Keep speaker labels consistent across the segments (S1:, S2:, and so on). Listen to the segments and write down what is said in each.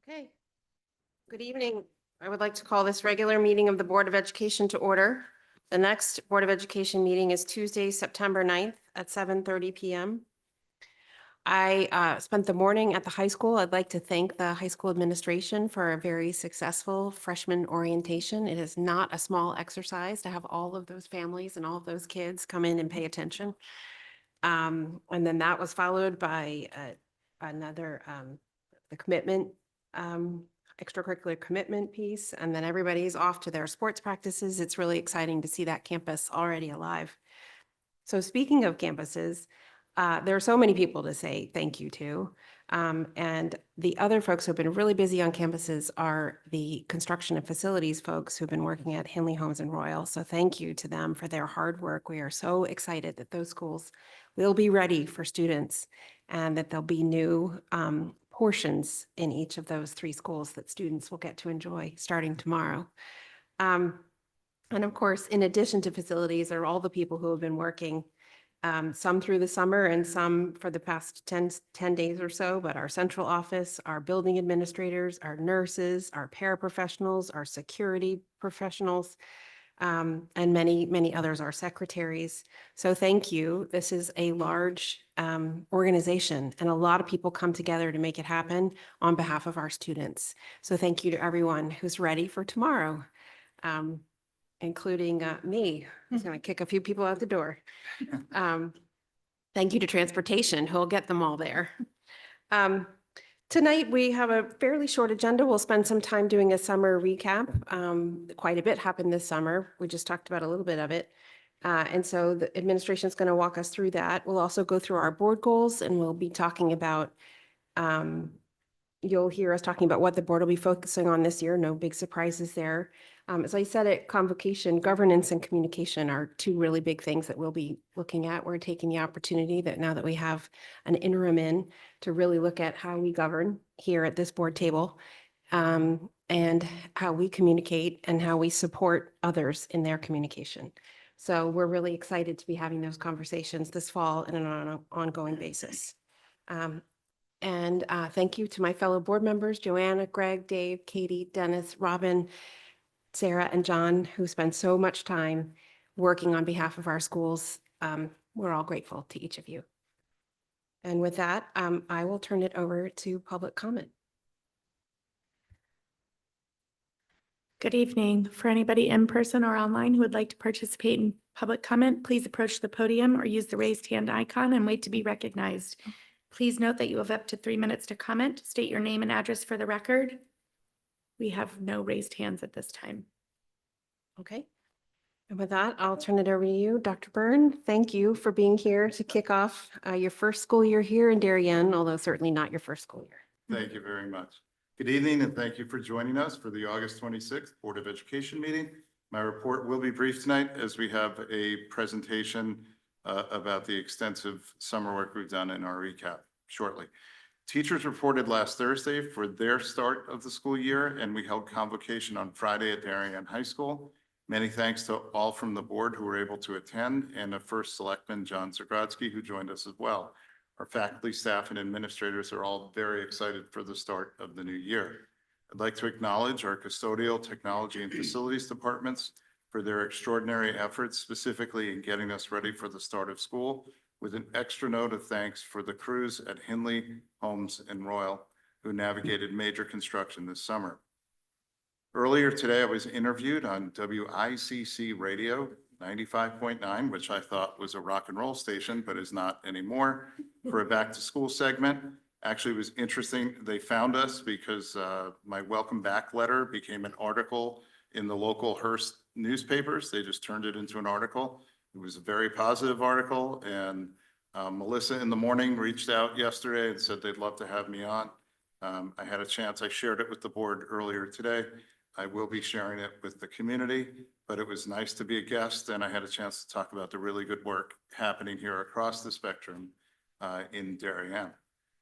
S1: Okay. Good evening. I would like to call this regular meeting of the Board of Education to order. The next Board of Education meeting is Tuesday, September 9th at 7:30 p.m. I spent the morning at the high school. I'd like to thank the high school administration for a very successful freshman orientation. It is not a small exercise to have all of those families and all of those kids come in and pay attention. And then that was followed by another, the commitment, extracurricular commitment piece, and then everybody's off to their sports practices. It's really exciting to see that campus already alive. So speaking of campuses, there are so many people to say thank you to. And the other folks who've been really busy on campuses are the construction and facilities folks who've been working at Henley Homes and Royal. So thank you to them for their hard work. We are so excited that those schools will be ready for students and that there'll be new portions in each of those three schools that students will get to enjoy starting tomorrow. And of course, in addition to facilities, are all the people who have been working, some through the summer and some for the past 10 days or so, but our central office, our building administrators, our nurses, our paraprofessionals, our security professionals, and many, many others, our secretaries. So thank you. This is a large organization, and a lot of people come together to make it happen on behalf of our students. So thank you to everyone who's ready for tomorrow. Including me, who's going to kick a few people out the door. Thank you to transportation, who'll get them all there. Tonight, we have a fairly short agenda. We'll spend some time doing a summer recap. Quite a bit happened this summer. We just talked about a little bit of it. And so the administration is going to walk us through that. We'll also go through our board goals, and we'll be talking about, you'll hear us talking about what the board will be focusing on this year. No big surprises there. As I said at convocation, governance and communication are two really big things that we'll be looking at. We're taking the opportunity that now that we have an interim in to really look at how we govern here at this board table, and how we communicate and how we support others in their communication. So we're really excited to be having those conversations this fall and on an ongoing basis. And thank you to my fellow board members, Joanna, Greg, Dave, Katie, Dennis, Robin, Sarah, and John, who spend so much time working on behalf of our schools. We're all grateful to each of you. And with that, I will turn it over to public comment.
S2: Good evening. For anybody in person or online who would like to participate in public comment, please approach the podium or use the raised hand icon and wait to be recognized. Please note that you have up to 3 minutes to comment. State your name and address for the record. We have no raised hands at this time.
S1: Okay. And with that, I'll turn it over to you, Dr. Byrne. Thank you for being here to kick off your first school year here in Darien, although certainly not your first school year.
S3: Thank you very much. Good evening, and thank you for joining us for the August 26th Board of Education meeting. My report will be brief tonight as we have a presentation about the extensive summer work we've done in our recap shortly. Teachers reported last Thursday for their start of the school year, and we held convocation on Friday at Darien High School. Many thanks to all from the board who were able to attend, and the first selectman, John Zagrodzky, who joined us as well. Our faculty, staff, and administrators are all very excited for the start of the new year. I'd like to acknowledge our custodial, technology, and facilities departments for their extraordinary efforts, specifically in getting us ready for the start of school, with an extra note of thanks for the crews at Henley, Homes, and Royal, who navigated major construction this summer. Earlier today, I was interviewed on WICC Radio 95.9, which I thought was a rock and roll station, but is not anymore, for a back to school segment. Actually, it was interesting. They found us because my welcome back letter became an article in the local Hearst newspapers. They just turned it into an article. It was a very positive article, and Melissa in the morning reached out yesterday and said they'd love to have me on. I had a chance. I shared it with the board earlier today. I will be sharing it with the community, but it was nice to be a guest, and I had a chance to talk about the really good work happening here across the spectrum in Darien.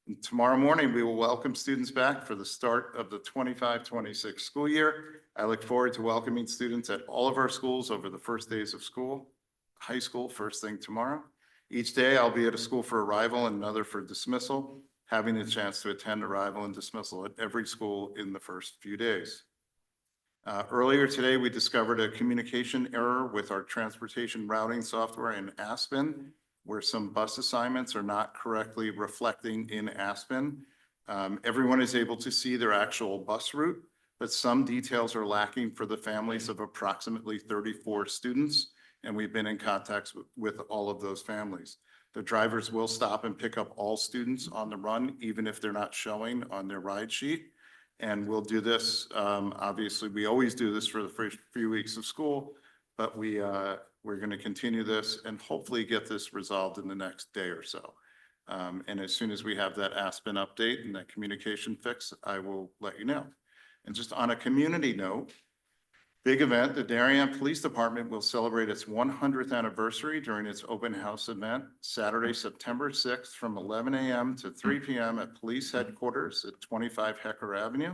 S3: And tomorrow morning, we will welcome students back for the start of the 25-26 school year. I look forward to welcoming students at all of our schools over the first days of school. High school first thing tomorrow. Each day I'll be at a school for arrival and another for dismissal. having the chance to attend arrival and dismissal at every school in the first few days. Earlier today, we discovered a communication error with our transportation routing software in Aspen, where some bus assignments are not correctly reflecting in Aspen. Everyone is able to see their actual bus route, but some details are lacking for the families of approximately 34 students, and we've been in contact with all of those families. The drivers will stop and pick up all students on the run, even if they're not showing on their ride sheet. And we'll do this, obviously, we always do this for the first few weeks of school, but we're going to continue this and hopefully get this resolved in the next day or so. And as soon as we have that Aspen update and that communication fix, I will let you know. And just on a community note, big event, the Darien Police Department will celebrate its 100th anniversary during its open house event, Saturday, September 6th from 11 a.m. to 3 p.m. at police headquarters at 25 Hecker Avenue.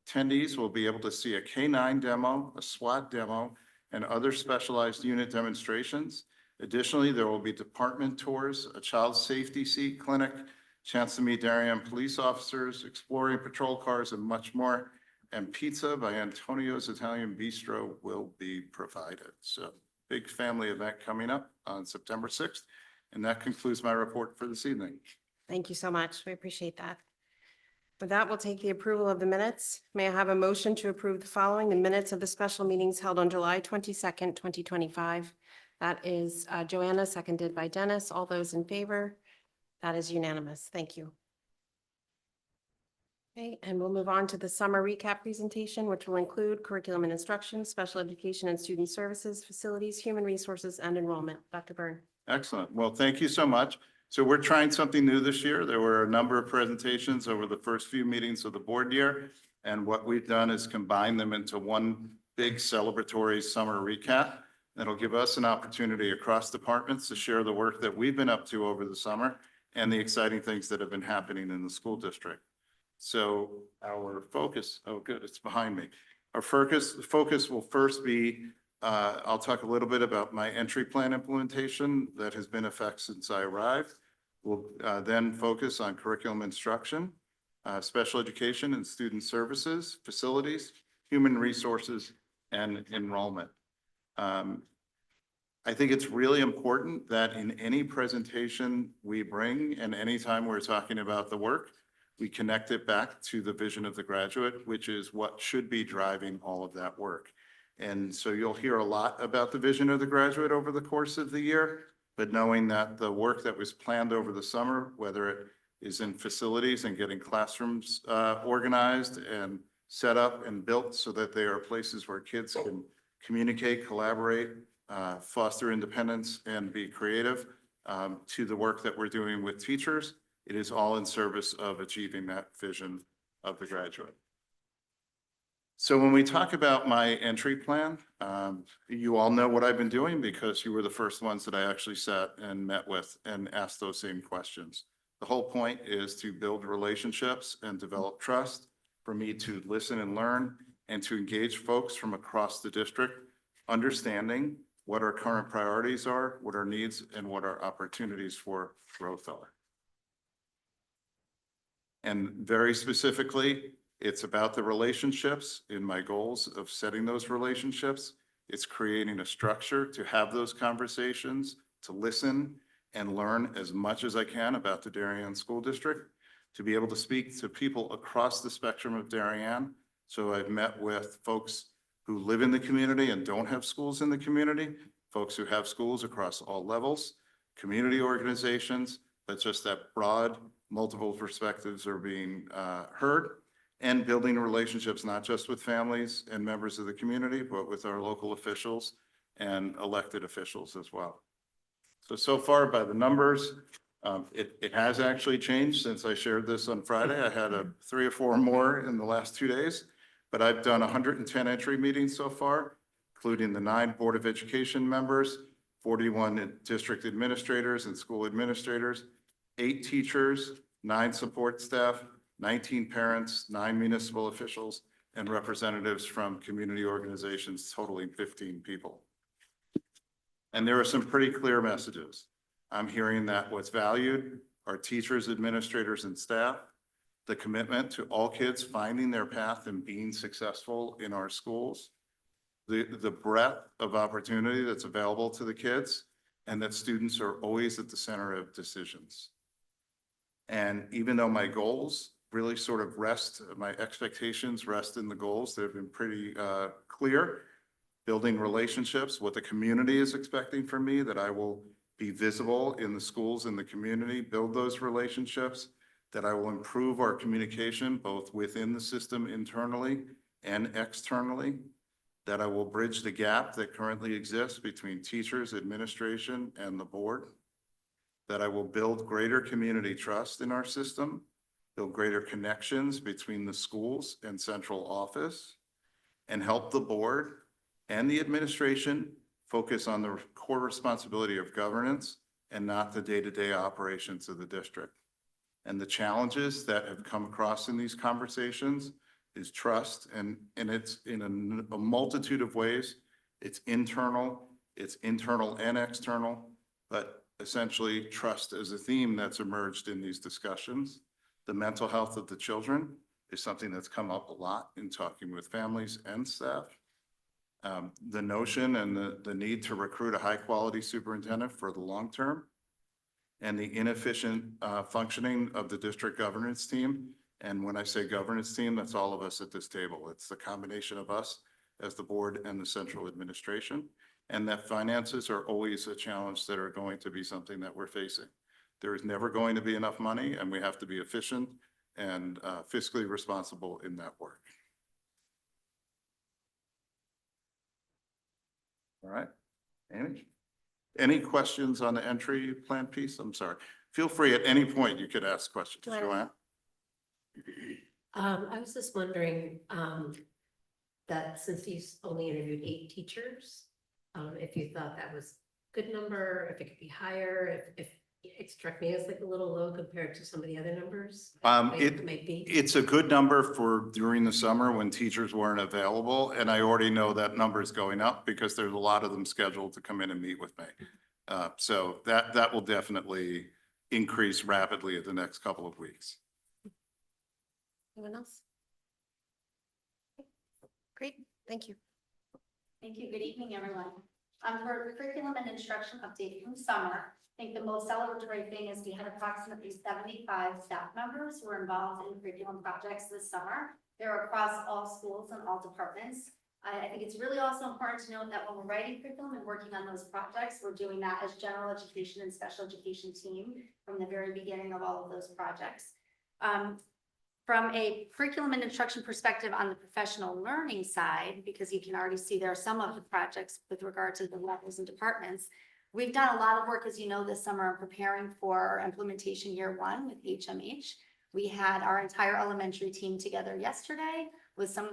S3: Attendees will be able to see a K-9 demo, a SWAT demo, and other specialized unit demonstrations. Additionally, there will be department tours, a child safety seat clinic, chance to meet Darien police officers, exploring patrol cars, and much more. And pizza by Antonio's Italian Bistro will be provided. So big family event coming up on September 6th. And that concludes my report for this evening.
S1: Thank you so much. We appreciate that. With that, we'll take the approval of the minutes. May I have a motion to approve the following, the minutes of the special meetings held on July 22nd, 2025. That is Joanna, seconded by Dennis. All those in favor? That is unanimous. Thank you. Okay, and we'll move on to the summer recap presentation, which will include curriculum and instruction, special education and student services, facilities, human resources, and enrollment. Dr. Byrne.
S3: Excellent. Well, thank you so much. So we're trying something new this year. There were a number of presentations over the first few meetings of the board year. And what we've done is combine them into one big celebratory summer recap. That'll give us an opportunity across departments to share the work that we've been up to over the summer and the exciting things that have been happening in the school district. So our focus, oh good, it's behind me. Our focus will first be, I'll talk a little bit about my entry plan implementation that has been in effect since I arrived. We'll then focus on curriculum instruction, special education and student services, facilities, human resources, and enrollment. I think it's really important that in any presentation we bring and anytime we're talking about the work, we connect it back to the vision of the graduate, which is what should be driving all of that work. And so you'll hear a lot about the vision of the graduate over the course of the year, but knowing that the work that was planned over the summer, whether it is in facilities and getting classrooms organized and set up and built so that they are places where kids can communicate, collaborate, foster independence, and be creative, to the work that we're doing with teachers. It is all in service of achieving that vision of the graduate. So when we talk about my entry plan, you all know what I've been doing because you were the first ones that I actually sat and met with and asked those same questions. The whole point is to build relationships and develop trust, for me to listen and learn, and to engage folks from across the district, understanding what our current priorities are, what our needs, and what our opportunities for growth are. And very specifically, it's about the relationships in my goals of setting those relationships. It's creating a structure to have those conversations, to listen and learn as much as I can about the Darien School District, to be able to speak to people across the spectrum of Darien. So I've met with folks who live in the community and don't have schools in the community, folks who have schools across all levels, community organizations, but just that broad, multiple perspectives are being heard, and building relationships not just with families and members of the community, but with our local officials and elected officials as well. So far by the numbers, it has actually changed since I shared this on Friday. I had 3 or 4 more in the last 2 days, but I've done 110 entry meetings so far, including the 9 Board of Education members, 41 district administrators and school administrators, 8 teachers, 9 support staff, 19 parents, 9 municipal officials, and representatives from community organizations totaling 15 people. And there are some pretty clear messages. I'm hearing that what's valued our teachers, administrators, and staff, the commitment to all kids finding their path and being successful in our schools, the breadth of opportunity that's available to the kids, and that students are always at the center of decisions. And even though my goals really sort of my expectations rest in the goals, they've been pretty clear. Building relationships, what the community is expecting from me, that I will be visible in the schools and the community, build those relationships, that I will improve our communication both within the system internally and externally, that I will bridge the gap that currently exists between teachers, administration, and the board, that I will build greater community trust in our system, build greater connections between the schools and central office, and help the board and the administration focus on the core responsibility of governance and not the day-to-day operations of the district. And the challenges that have come across in these conversations is trust, and it's in a multitude of ways. It's internal and external, but essentially trust as a theme that's emerged in these discussions. The mental health of the children is something that's come up a lot in talking with families and staff. The notion and the need to recruit a high-quality superintendent for the long term, and the inefficient functioning of the district governance team. And when I say governance team, that's all of us at this table. It's the combination of us as the board and the central administration, and that finances are always a challenge that are going to be something that we're facing. There is never going to be enough money, and we have to be efficient and fiscally responsible in that work. All right, Amy? Any questions on the entry plan piece? I'm sorry. Feel free at any point, you could ask questions. Joanne?
S4: I was just wondering, that since you only interviewed 8 teachers, if you thought that was a good number, if it could be higher, if it struck me as like a little low compared to some of the other numbers. It might be.
S3: It's a good number for during the summer when teachers weren't available. And I already know that number is going up because there's a lot of them scheduled to come in and meet with me. So that will definitely increase rapidly in the next couple of weeks.
S1: Anyone else? Great, thank you.
S5: Thank you. Good evening, everyone. For the curriculum and instruction update from summer, I think the most celebratory thing is we had approximately 75 staff members who were involved in curriculum projects this summer. They're across all schools and all departments. I think it's really also important to note that when we're writing curriculum and working on those projects, we're doing that as general education and special education team from the very beginning of all of those projects. From a curriculum and instruction perspective on the professional learning side, because you can already see there are some of the projects with regard to the levels and departments, we've done a lot of work, as you know, this summer preparing for implementation year 1 with HMH. We had our entire elementary team together yesterday with some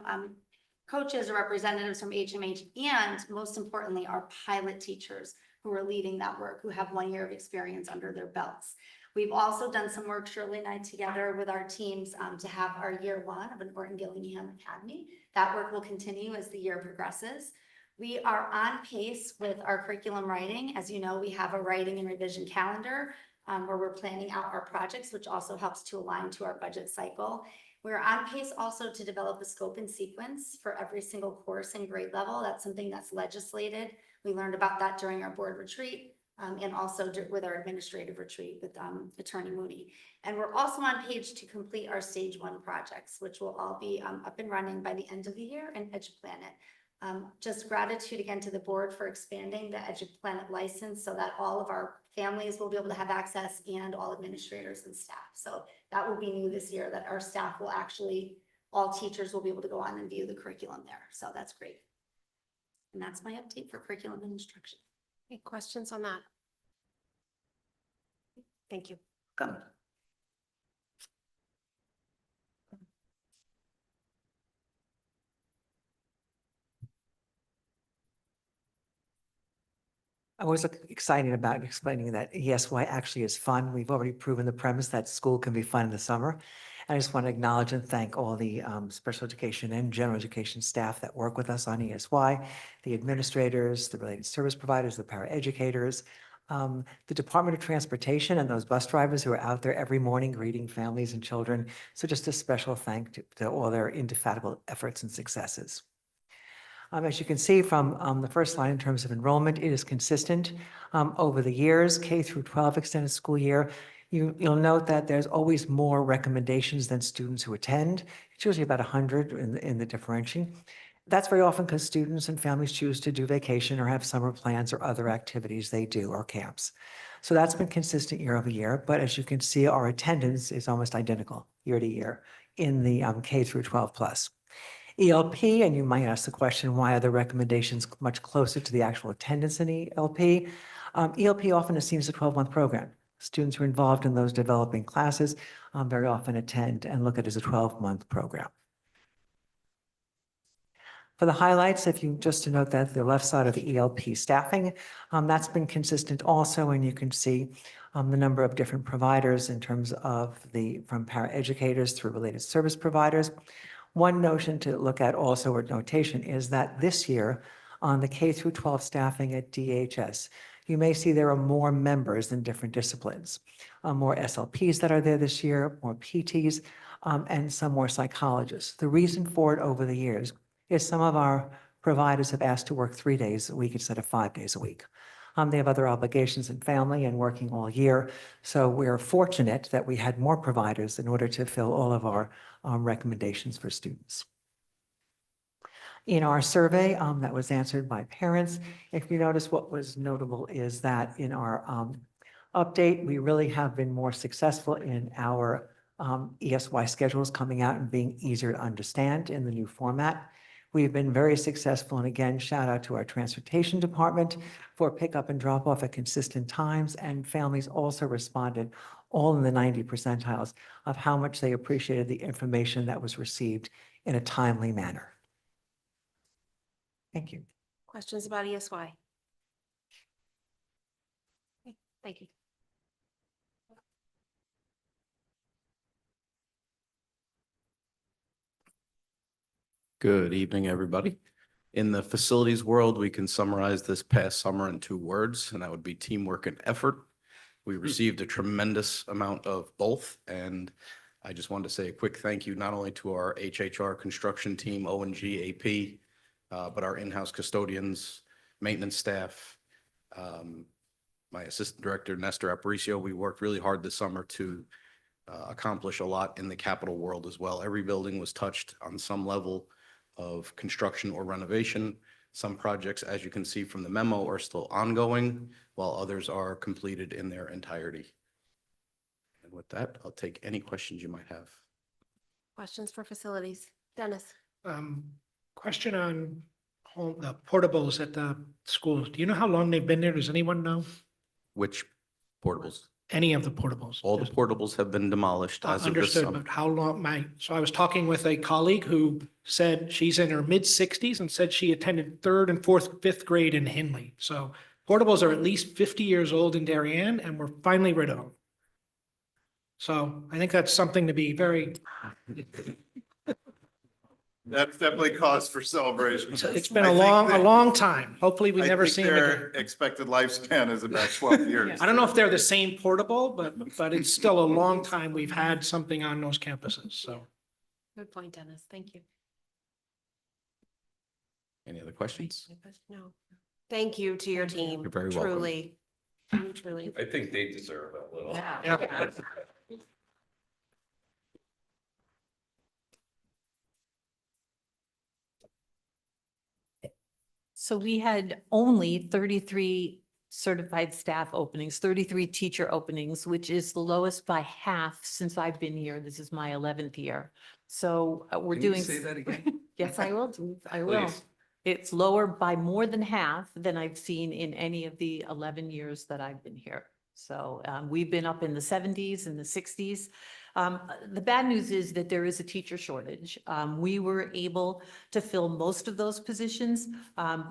S5: coaches or representatives from HMH, and most importantly, our pilot teachers who are leading that work, who have 1 year of experience under their belts. We've also done some work, Shirley and I, together with our teams to have our year 1 of an Orton Gillingham Academy. That work will continue as the year progresses. We are on pace with our curriculum writing. As you know, we have a writing and revision calendar where we're planning out our projects, which also helps to align to our budget cycle. We're on pace also to develop a scope and sequence for every single course and grade level. That's something that's legislated. We learned about that during our board retreat. And also with our administrative retreat with Attorney Mooney. And we're also on page to complete our stage 1 projects, which will all be up and running by the end of the year in EduPlanet. Just gratitude again to the board for expanding the EduPlanet license so that all of our families will be able to have access and all administrators and staff. So that will be new this year, that our staff will actually, all teachers will be able to go on and view the curriculum there. So that's great. And that's my update for curriculum and instruction.
S1: Any questions on that? Thank you.
S5: Come.
S6: I always look excited about explaining that ESY actually is fun. We've already proven the premise that school can be fun in the summer. I just want to acknowledge and thank all the special education and general education staff that work with us on ESY, the administrators, the related service providers, the paraeducators, the Department of Transportation and those bus drivers who are out there every morning greeting families and children. So just a special thank to all their indefatigable efforts and successes. As you can see from the first line in terms of enrollment, it is consistent over the years, K through 12 extended school year. You'll note that there's always more recommendations than students who attend. It's usually about 100 in the differentiation. That's very often because students and families choose to do vacation or have summer plans or other activities they do or camps. So that's been consistent year over year. But as you can see, our attendance is almost identical year to year in the K through 12 plus. ELP, and you might ask the question, why are the recommendations much closer to the actual attendance in ELP? ELP often is seen as a 12-month program. Students who are involved in those developing classes very often attend and look at it as a 12-month program. For the highlights, if you just to note that the left side of the ELP staffing, that's been consistent also, and you can see the number of different providers in terms of from paraeducators through related service providers. One notion to look at also, or notation, is that this year on the K through 12 staffing at DHS, you may see there are more members in different disciplines, more SLPs that are there this year, more PTs, and some more psychologists. The reason for it over the years is some of our providers have asked to work 3 days a week instead of 5 days a week. They have other obligations in family and working all year. So we're fortunate that we had more providers in order to fill all of our recommendations for students. In our survey that was answered by parents, if you notice, what was notable is that in our update, we really have been more successful in our ESY schedules coming out and being easier to understand in the new format. We've been very successful, and again, shout out to our transportation department for pickup and drop off at consistent times, and families also responded all in the 90 percentiles of how much they appreciated the information that was received in a timely manner. Thank you.
S1: Questions about ESY? Okay, thank you.
S7: Good evening, everybody. In the facilities world, we can summarize this past summer in 2 words, and that would be teamwork and effort. We received a tremendous amount of both, and I just wanted to say a quick thank you not only to our HHR construction team, O&G, AP, but our in-house custodians, maintenance staff, my assistant director, Nestor Aparicio. We worked really hard this summer to accomplish a lot in the capital world as well. Every building was touched on some level of construction or renovation. Some projects, as you can see from the memo, are still ongoing, while others are completed in their entirety. And with that, I'll take any questions you might have.
S1: Questions for facilities? Dennis?
S8: Question on the portables at the schools. Do you know how long they've been there? Does anyone know?
S7: Which portables?
S8: Any of the portables?
S7: All the portables have been demolished as of this
S8: Understood,
S7: summer.
S8: but how long, so I was talking with a colleague who said she's in her mid-60s and said she attended 3rd and 4th, 5th grade in Hinley. So portables are at least 50 years old in Darien, and we're finally rid of them. So I think that's something to be very,
S3: That's definitely cause for celebration.
S8: it's been
S3: I
S8: a
S3: think
S8: long time. Hopefully we
S3: I
S8: never
S3: think
S8: see them again.
S3: their expected lifespan is about 12 years.
S8: I don't know if they're the same portable, but it's still a long time we've had something on those campuses, so.
S1: Good point, Dennis. Thank you.
S7: Any other questions?
S1: No. Thank you to your team.
S7: You're very welcome.
S1: Truly. Truly.
S9: I think they deserve a little.
S8: Yeah.
S10: So we had only 33 certified staff openings, 33 teacher openings, which is the lowest by half since I've been here. This is my 11th year. So we're
S9: Can you
S10: doing.
S9: say that again?
S10: Yes, I will. I will.
S9: Please.
S10: It's lower by more than half than I've seen in any of the 11 years that I've been here. So we've been up in the 70s and the 60s. The bad news is that there is a teacher shortage. We were able to fill most of those positions.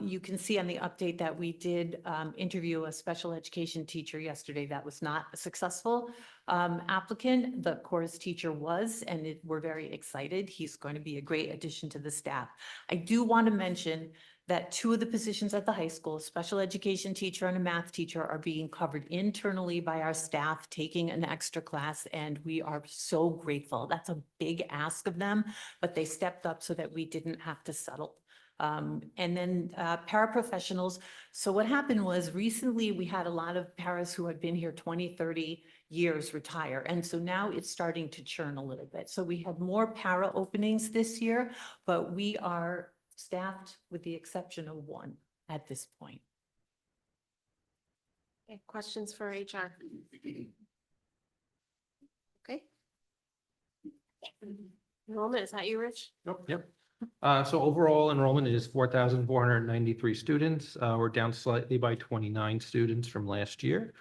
S10: You can see on the update that we did interview a special education teacher yesterday. That was not a successful applicant. The chorus teacher was, and we're very excited. He's going to be a great addition to the staff. I do want to mention that 2 of the positions at the high school, a special education teacher and a math teacher, are being covered internally by our staff taking an extra class, and we are so grateful. That's a big ask of them, but they stepped up so that we didn't have to settle. And then paraprofessionals. So what happened was recently we had a lot of paras who had been here 20, 30 years retire. And so now it's starting to churn a little bit. So we had more para openings this year, but we are staffed with the exception of 1 at this point.
S1: Okay, questions for HR? Okay. Enrollment, is that you, Rich?
S9: Yep. So overall enrollment is 4,493 students. We're down slightly by 29 students from last year.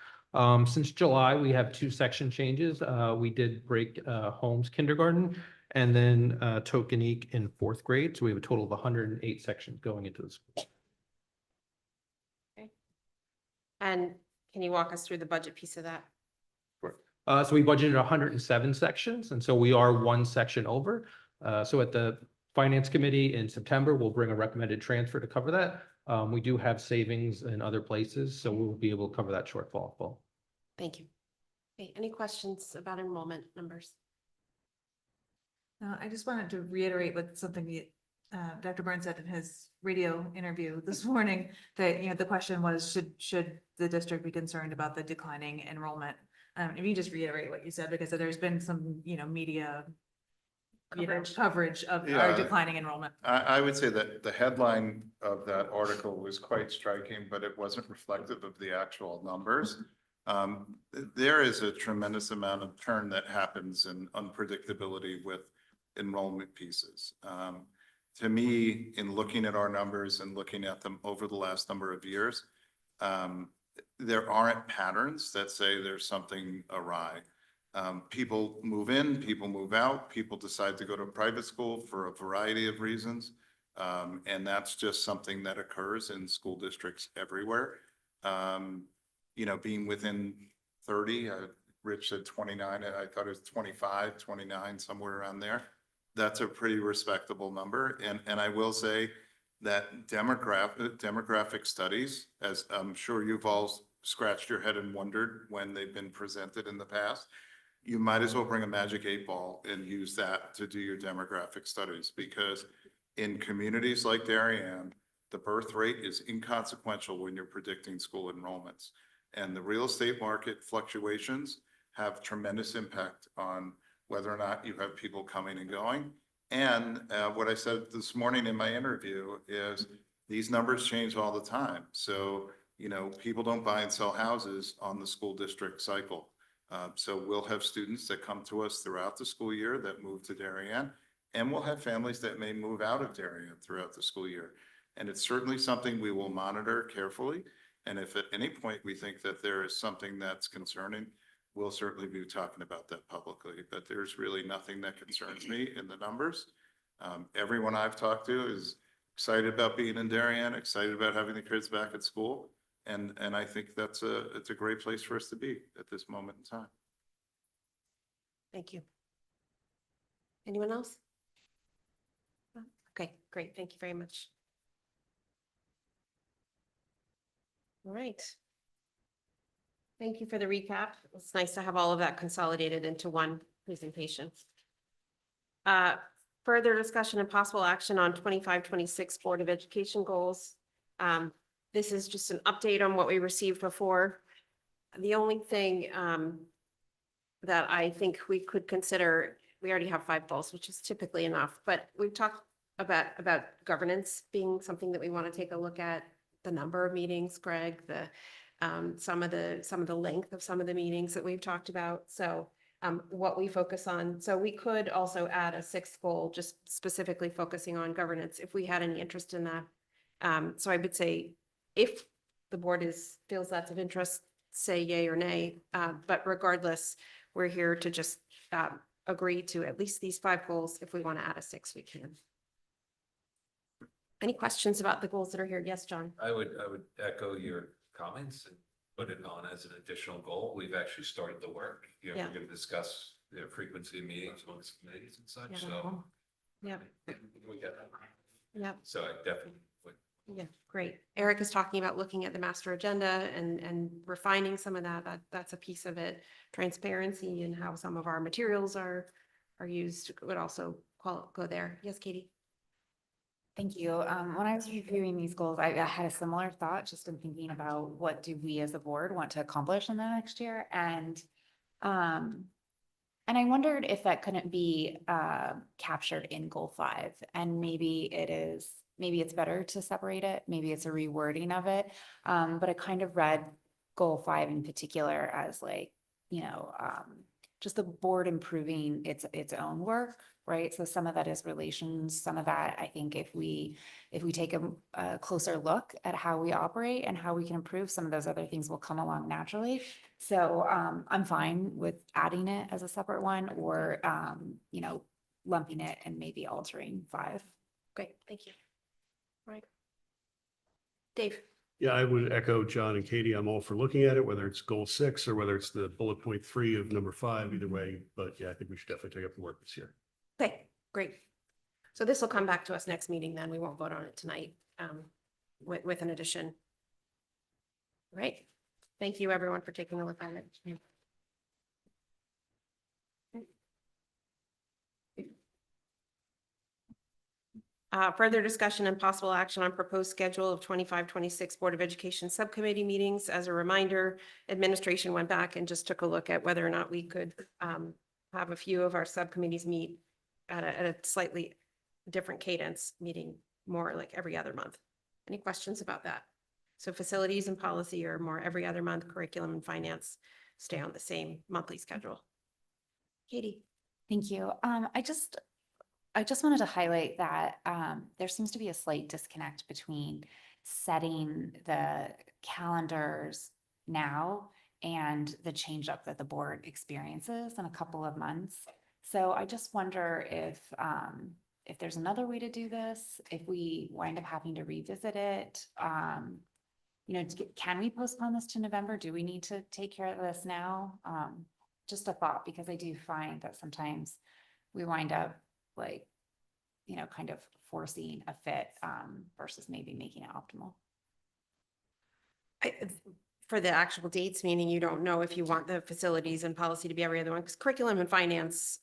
S9: Since July, we have 2 section changes. We did break Holmes kindergarten and then Tokenique in 4th grade. So we have a total of 108 sections going into the school.
S1: And can you walk us through the budget piece of that?
S9: So we budgeted 107 sections, and so we are 1 section over. So at the Finance Committee in September, we'll bring a recommended transfer to cover that. We do have savings in other places, so we'll be able to cover that shortfall.
S1: Thank you. Okay, any questions about enrollment numbers?
S11: I just wanted to reiterate what something Dr. Burns said in his radio interview this morning, that, the question was, should the district be concerned about the declining enrollment? If you just reiterate what you said, because there's been some, media coverage of our
S3: Yeah.
S11: declining enrollment.
S3: I would say that the headline of that article was quite striking, but it wasn't reflective of the actual numbers. There is a tremendous amount of turn that happens in unpredictability with enrollment pieces. To me, in looking at our numbers and looking at them over the last number of years, there aren't patterns that say there's something awry. People move in, people move out, people decide to go to private school for a variety of reasons. And that's just something that occurs in school districts everywhere. Being within 30, Rich said 29, I thought it was 25, 29, somewhere around there. That's a pretty respectable number. And I will say that demographic studies, as I'm sure you've all scratched your head and wondered when they've been presented in the past, you might as well bring a magic 8-ball and use that to do your demographic studies, because in communities like Darien, the birth rate is inconsequential when you're predicting school enrollments. And the real estate market fluctuations have tremendous impact on whether or not you have people coming and going. And what I said this morning in my interview is these numbers change all the time. So, people don't buy and sell houses on the school district cycle. So we'll have students that come to us throughout the school year that move to Darien, and we'll have families that may move out of Darien throughout the school year. And it's certainly something we will monitor carefully. And if at any point we think that there is something that's concerning, we'll certainly be talking about that publicly. But there's really nothing that concerns me in the numbers. Everyone I've talked to is excited about being in Darien, excited about having the kids back at school. And I think it's a great place for us to be at this moment in time.
S1: Thank you. Anyone else? Okay, great. Thank you very much. All right. Thank you for the recap. It's nice to have all of that consolidated into one presentation. Further discussion and possible action on 25-26 Board of Education goals. This is just an update on what we received before. The only thing that I think we could consider, we already have 5 goals, which is typically enough, but we've talked about governance being something that we want to take a look at, the number of meetings, Greg, some of the length of some of the meetings that we've talked about. So what we focus on. So we could also add a 6th goal, just specifically focusing on governance if we had any interest in that. So I would say if the board feels that's of interest, say yay or nay. But regardless, we're here to just agree to at least these 5 goals. If we want to add a 6th, we can. Any questions about the goals that are here? Yes, John.
S12: I would echo your comments and put it on as an additional goal. We've actually started the work. We're going to discuss the frequency of meetings amongst committees and such.
S1: Yeah.
S12: So
S1: Yeah.
S12: we get that.
S1: Yeah.
S12: So I definitely would
S1: Yeah, great. Eric is talking about looking at the master agenda and refining some of that. That's a piece of it. Transparency and how some of our materials are used would also go there. Yes, Katie?
S13: Thank you. When I was reviewing these goals, I had a similar thought, just in thinking about what do we as a board want to accomplish in the next year? And I wondered if that couldn't be captured in goal 5, and maybe it's better to separate it. Maybe it's a rewording of it. But I kind of read goal 5 in particular as like, just the board improving its own work, right? So some of that is relations, some of that, I think if we take a closer look at how we operate and how we can improve, some of those other things will come along naturally. So I'm fine with adding it as a separate one, or lumping it and maybe altering 5.
S1: Great, thank you. Right. Dave?
S14: Yeah, I would echo John and Katie. I'm all for looking at it, whether it's goal 6 or whether it's the bullet point 3 of number 5, either way. But yeah, I think we should definitely take up the work this year.
S1: Okay, great. So this will come back to us next meeting, then we won't vote on it tonight with an addition. Right. Thank you, everyone, for taking a look at it. Further discussion and possible action on proposed schedule of 25-26 Board of Education subcommittee meetings. As a reminder, administration went back and just took a look at whether or not we could have a few of our subcommittees meet at a slightly different cadence, meeting more like every other month. Any questions about that? So facilities and policy are more every other month, curriculum and finance stay on the same monthly schedule. Katie?
S13: Thank you. I just wanted to highlight that there seems to be a slight disconnect between setting the calendars now and the change up that the board experiences in a couple of months. So I just wonder if there's another way to do this, if we wind up having to revisit it. Can we postpone this to November? Do we need to take care of this now? Just a thought, because I do find that sometimes we wind up kind of forcing a fit versus maybe making it optimal.
S1: For the actual dates, meaning you don't know if you want the facilities and policy to be every other one, because curriculum and finance,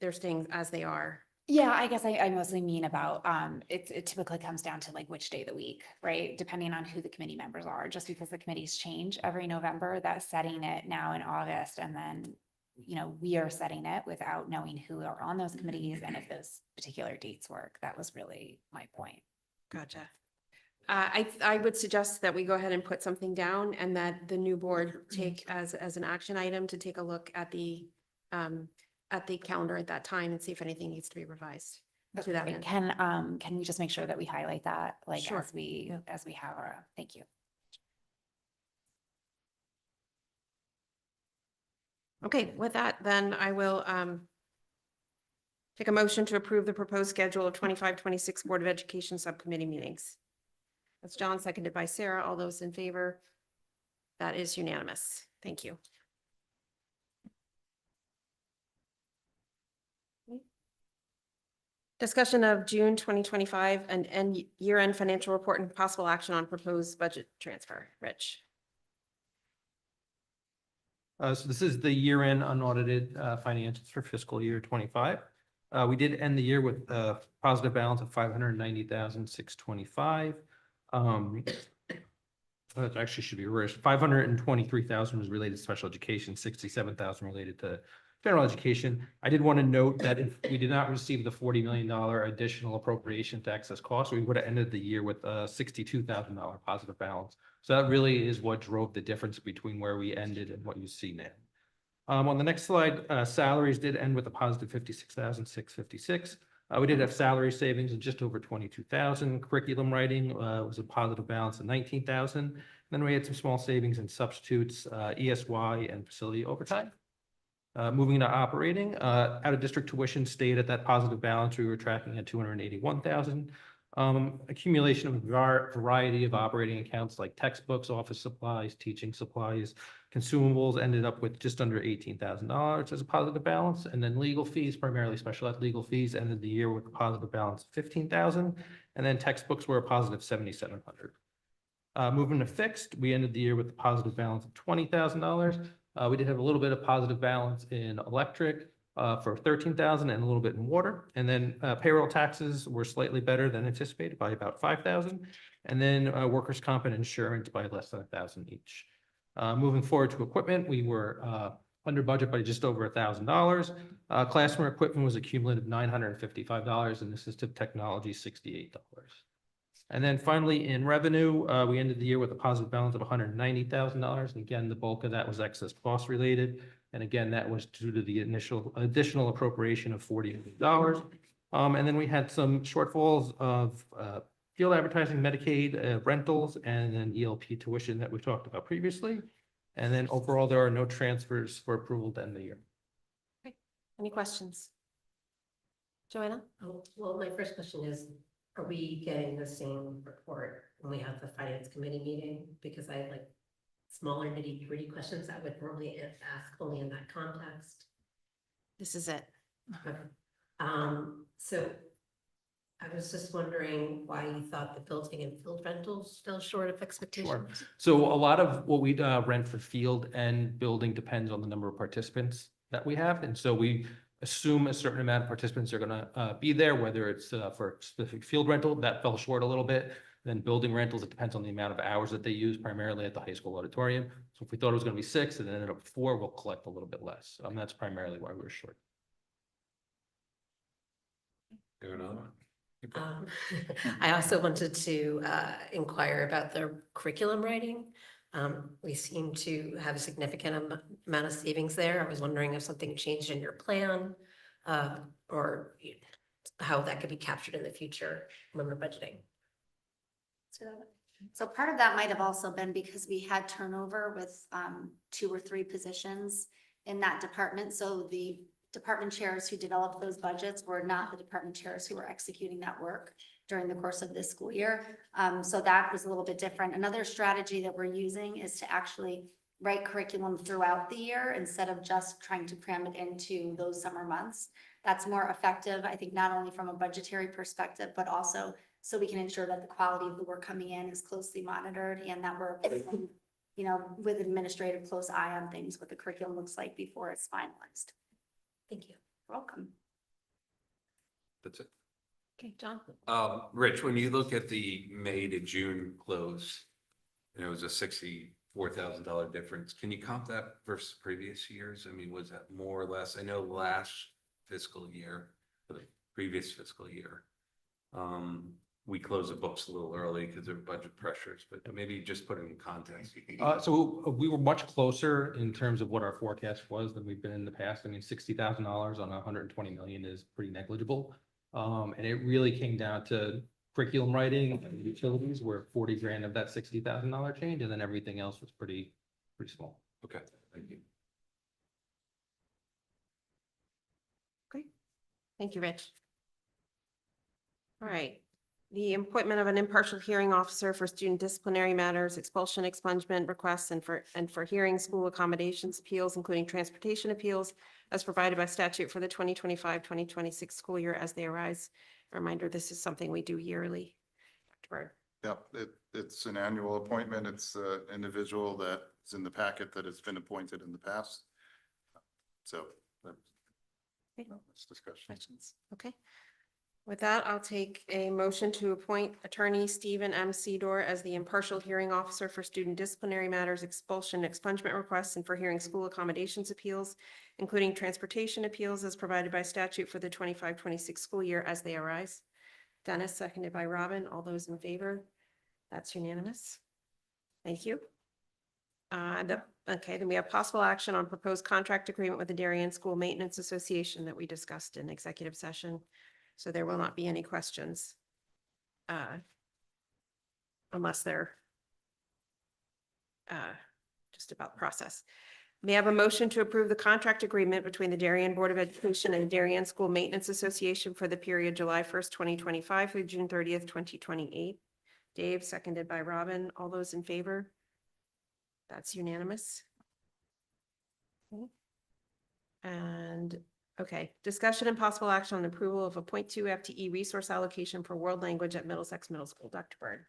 S1: they're staying as they are.
S13: Yeah, I guess I mostly mean about, it typically comes down to like which day of the week, right? Depending on who the committee members are, just because the committees change every November, that's setting it now in August, and then we are setting it without knowing who are on those committees and if those particular dates work. That was really my point.
S1: Gotcha. I would suggest that we go ahead and put something down, and that the new board take as an action item to take a look at the calendar at that time and see if anything needs to be revised. To that end.
S13: Can we just make sure that we highlight that, like,
S1: Sure.
S13: as we have our, thank you.
S1: Okay, with that, then I will take a motion to approve the proposed schedule of 25-26 Board of Education subcommittee meetings. That's John, seconded by Sarah. All those in favor? That is unanimous. Thank you. Discussion of June 2025 and year-end financial report and possible action on proposed budget transfer. Rich.
S9: So this is the year-end unaudited financials for fiscal year 25. We did end the year with a positive balance of $590,625. That actually should be reversed. $523,000 was related to special education, $67,000 related to general education. I did want to note that if we did not receive the $40 million additional appropriation to excess costs, we would have ended the year with a $62,000 positive balance. So that really is what drove the difference between where we ended and what you see now. On the next slide, salaries did end with a positive $56,656. We did have salary savings of just over $22,000. Curriculum writing was a positive balance of $19,000. Then we had some small savings in substitutes, ESY, and facility overtime. Moving to operating, out-of-district tuition stayed at that positive balance. We were tracking at $281,000. Accumulation of a variety of operating accounts like textbooks, office supplies, teaching supplies, Consumables ended up with just under $18,000 as a positive balance, and then legal fees, primarily special ed legal fees, ended the year with a positive balance of 15,000, and then textbooks were a positive 7,700. Moving to fixed, we ended the year with a positive balance of $20,000. We did have a little bit of positive balance in electric for 13,000 and a little bit in water. And then payroll taxes were slightly better than anticipated by about 5,000. And then workers' comp and insurance by less than 1,000 each. Moving forward to equipment, we were under budget by just over $1,000. Classroom equipment was a cumulative $955, and assistive technology $68. And then finally, in revenue, we ended the year with a positive balance of $190,000. And again, the bulk of that was excess cost related. And again, that was due to the additional appropriation of $40 million. And then we had some shortfalls of field advertising, Medicaid, rentals, and then ELP tuition that we talked about previously. And then overall, there are no transfers for approval to end the year.
S1: Any questions? Joanna?
S4: Oh, well, my first question is, are we getting the same report when we have the finance committee meeting? Because I have like smaller nitty-gritty questions that would normally ask only in that context.
S1: This is it.
S4: So I was just wondering why you thought the building and field rentals fell short of expectations.
S9: So a lot of what we rent for field and building depends on the number of participants that we have. And so we assume a certain amount of participants are gonna be there, whether it's for specific field rental, that fell short a little bit. Then building rentals, it depends on the amount of hours that they use, primarily at the high school auditorium. So if we thought it was gonna be 6 and it ended up 4, we'll collect a little bit less. That's primarily why we were short.
S12: Do another one.
S4: I also wanted to inquire about the curriculum writing. We seem to have a significant amount of savings there. I was wondering if something changed in your plan or how that could be captured in the future when we're budgeting.
S5: So part of that might have also been because we had turnover with 2 or 3 positions in that department. So the department chairs who developed those budgets were not the department chairs who were executing that work during the course of this school year. So that was a little bit different. Another strategy that we're using is to actually write curriculum throughout the year instead of just trying to cram it into those summer months. That's more effective, I think, not only from a budgetary perspective, but also so we can ensure that the quality of the work coming in is closely monitored and that we're, you know, with administrative close eye on things, what the curriculum looks like before it's finalized.
S4: Thank you.
S5: You're welcome.
S12: That's it.
S1: Okay, John?
S12: Rich, when you look at the May to June close, and it was a $64,000 difference, can you comp that versus previous years? I mean, was that more or less? I know last fiscal year, or the previous fiscal year, we closed the books a little early because of budget pressures, but maybe just put it in context.
S9: So we were much closer in terms of what our forecast was than we've been in the past. I mean, $60,000 on 120 million is pretty negligible. And it really came down to curriculum writing and utilities were 40 grand of that $60,000 change. And then everything else was pretty small.
S12: Okay, thank you.
S1: Great. Thank you, Rich. All right. The appointment of an impartial hearing officer for student disciplinary matters, expulsion, expungement requests, and for hearing school accommodations appeals, including transportation appeals, as provided by statute for the 2025-2026 school year as they arise. A reminder, this is something we do yearly. Dr. Byrd.
S3: Yeah, it's an annual appointment. It's an individual that is in the packet that has been appointed in the past. So that's discussion.
S1: Questions? Okay. With that, I'll take a motion to appoint Attorney Stephen M. Sedor as the impartial hearing officer for student disciplinary matters, expulsion, expungement requests, and for hearing school accommodations appeals, including transportation appeals as provided by statute for the 25-26 school year as they arise. Dennis, seconded by Robin. All those in favor? That's unanimous. Thank you. Okay, then we have possible action on proposed contract agreement with the Darien School Maintenance Association that we discussed in executive session. So there will not be any questions unless they're just about process. May I have a motion to approve the contract agreement between the Darien Board of Education and Darien School Maintenance Association for the period July 1st, 2025 through June 30th, 2028. Dave, seconded by Robin. All those in favor? That's unanimous. And, okay, discussion and possible action on approval of a 0.2 FTE resource allocation for world language at Middlesex Middle School. Dr. Byrd.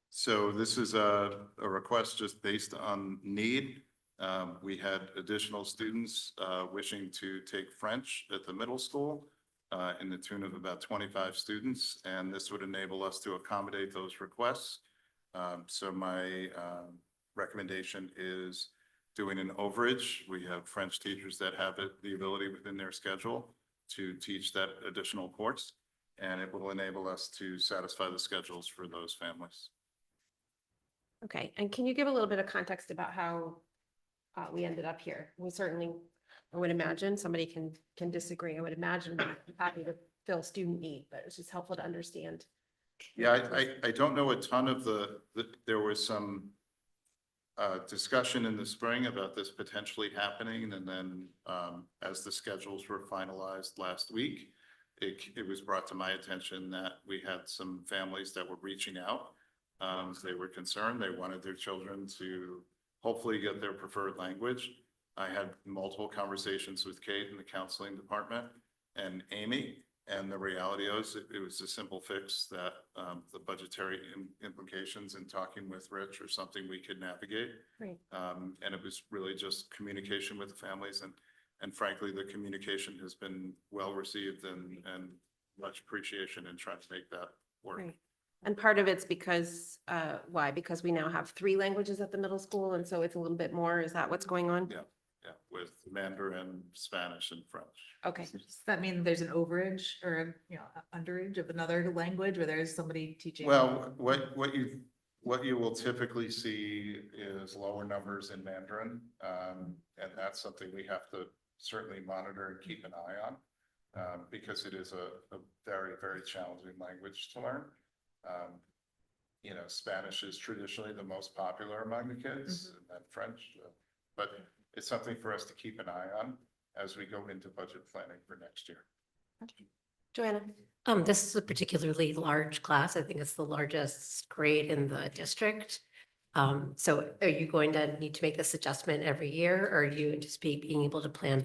S3: So this is a request just based on need. We had additional students wishing to take French at the middle school in the tune of about 25 students, and this would enable us to accommodate those requests. So my recommendation is doing an overage. We have French teachers that have the ability within their schedule to teach that additional course, and it will enable us to satisfy the schedules for those families.
S1: Okay, and can you give a little bit of context about how we ended up here? We certainly, I would imagine, somebody can disagree. I would imagine we're happy to fill student need, but it's just helpful to understand.
S3: Yeah, I don't know a ton of there was some discussion in the spring about this potentially happening, and then as the schedules were finalized last week, it was brought to my attention that we had some families that were reaching out. They were concerned. They wanted their children to hopefully get their preferred language. I had multiple conversations with Kate in the counseling department and Amy, and the reality is it was a simple fix that the budgetary implications in talking with Rich or something we could navigate.
S1: Right.
S3: And it was really just communication with the families, and frankly, the communication has been well received and much appreciation in trying to make that work.
S1: Right. And part of it's because, why? Because we now have 3 languages at the middle school, and so it's a little bit more. Is that what's going on?
S3: Yeah, with Mandarin, Spanish, and French.
S1: Okay,
S11: So does that mean there's an overage or, underage of another language where there's somebody teaching?
S3: Well, what you will typically see is lower numbers in Mandarin. And that's something we have to certainly monitor and keep an eye on, because it is a very, very challenging language to learn. Spanish is traditionally the most popular among the kids, and then French, but it's something for us to keep an eye on as we go into budget planning for next year.
S1: Joanna.
S4: This is a particularly large class. I think it's the largest grade in the district. So are you going to need to make this adjustment every year, or do you anticipate being able to plan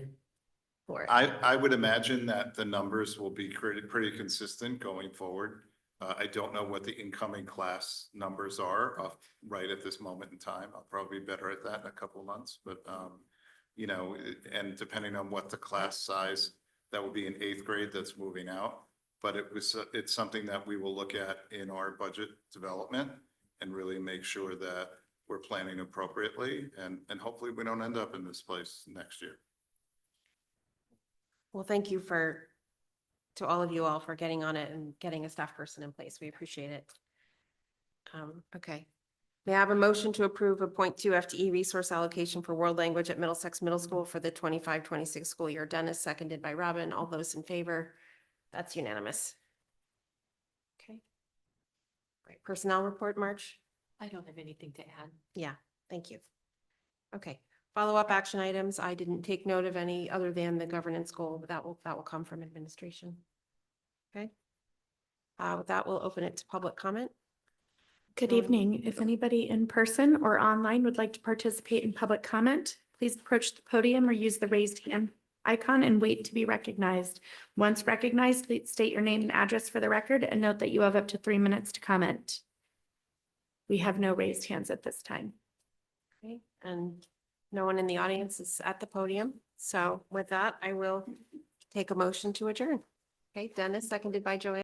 S4: for it?
S3: I would imagine that the numbers will be pretty consistent going forward. I don't know what the incoming class numbers are right at this moment in time. I'll probably be better at that in a couple of months, but and depending on what the class size, that will be in 8th grade that's moving out. But it's something that we will look at in our budget development and really make sure that we're planning appropriately, and hopefully we don't end up in this place next year.
S1: Well, thank you to all of you all for getting on it and getting a staff person in place. We appreciate it. Okay. May I have a motion to approve a 0.2 FTE resource allocation for world language at Middlesex Middle School for the 25-26 school year? Dennis, seconded by Robin. All those in favor? That's unanimous. Okay. Right. Personnel report, March?
S10: I don't have anything to add.
S1: Yeah, thank you. Okay. Follow-up action items. I didn't take note of any other than the governance goal, but that will come from administration. Okay. With that, we'll open it to public comment.
S2: Good
S1: Joanna.
S2: evening. If anybody in person or online would like to participate in public comment, please approach the podium or use the raised hand icon and wait to be recognized. Once recognized, please state your name and address for the record and note that you have up to 3 minutes to comment. We have no raised hands at this time.
S1: Okay, and no one in the audience is at the podium. So with that, I will take a motion to adjourn. Okay, Dennis, seconded by Joanne.